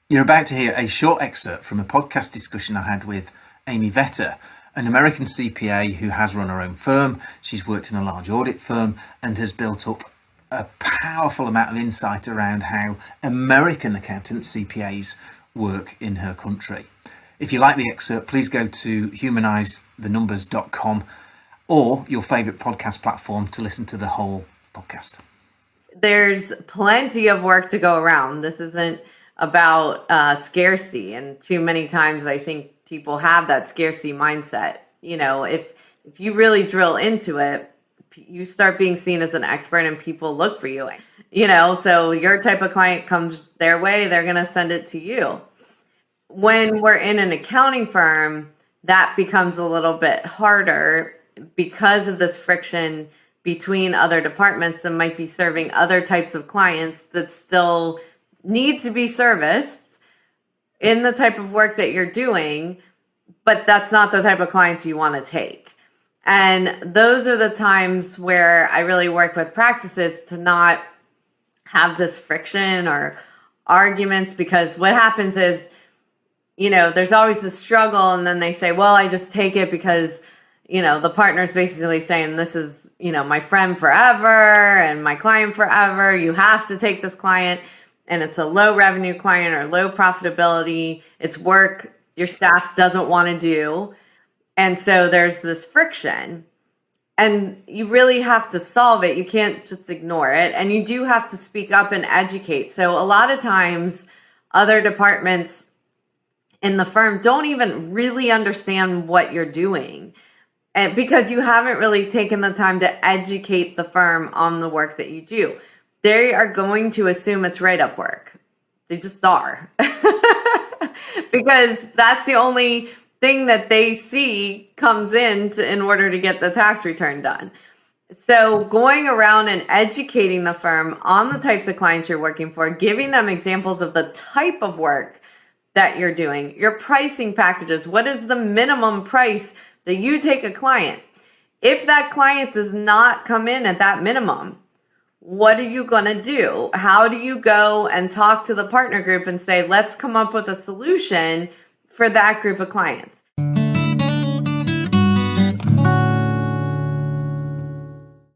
You're about to hear a short excerpt from a podcast discussion I had with Amy Vetter, an American CPA who has run her own firm. She's worked in a large audit firm and has built up a powerful amount of insight around how American accountants, CPAs, work in her country. If you like the excerpt, please go to humanizethenumbers.com or your favourite podcast platform to listen to the whole podcast. There's plenty of work to go around. This isn't about scarcity, and too many times I think people have that scarcity mindset. If you really drill into it, you start being seen as an expert and people look for you. So your type of client comes their way, they're going to send it to you. When we're in an accounting firm, that becomes a little bit harder because of this friction between other departments that might be serving other types of clients that still need to be serviced in the type of work that you're doing, but that's not the type of clients you want to take. And those are the times where I really work with practices to not have this friction or arguments, because what happens is, there's always this struggle, and then they say, well, I just take it because, the partner's basically saying, this is, my friend forever and my client forever. You have to take this client, and it's a low revenue client or low profitability. It's work your staff doesn't want to do. And so there's this friction, and you really have to solve it. You can't just ignore it. And you do have to speak up and educate. So a lot of times other departments in the firm don't even really understand what you're doing, and because you haven't really taken the time to educate the firm on the work that you do. They are going to assume it's write-up work. They just are. Because that's the only thing that they see comes in order to get the tax return done. So going around and educating the firm on the types of clients you're working for, giving them examples of the type of work that you're doing, your pricing packages, what is the minimum price that you take a client? If that client does not come in at that minimum, what are you going to do? How do you go and talk to the partner group and say, let's come up with a solution for that group of clients?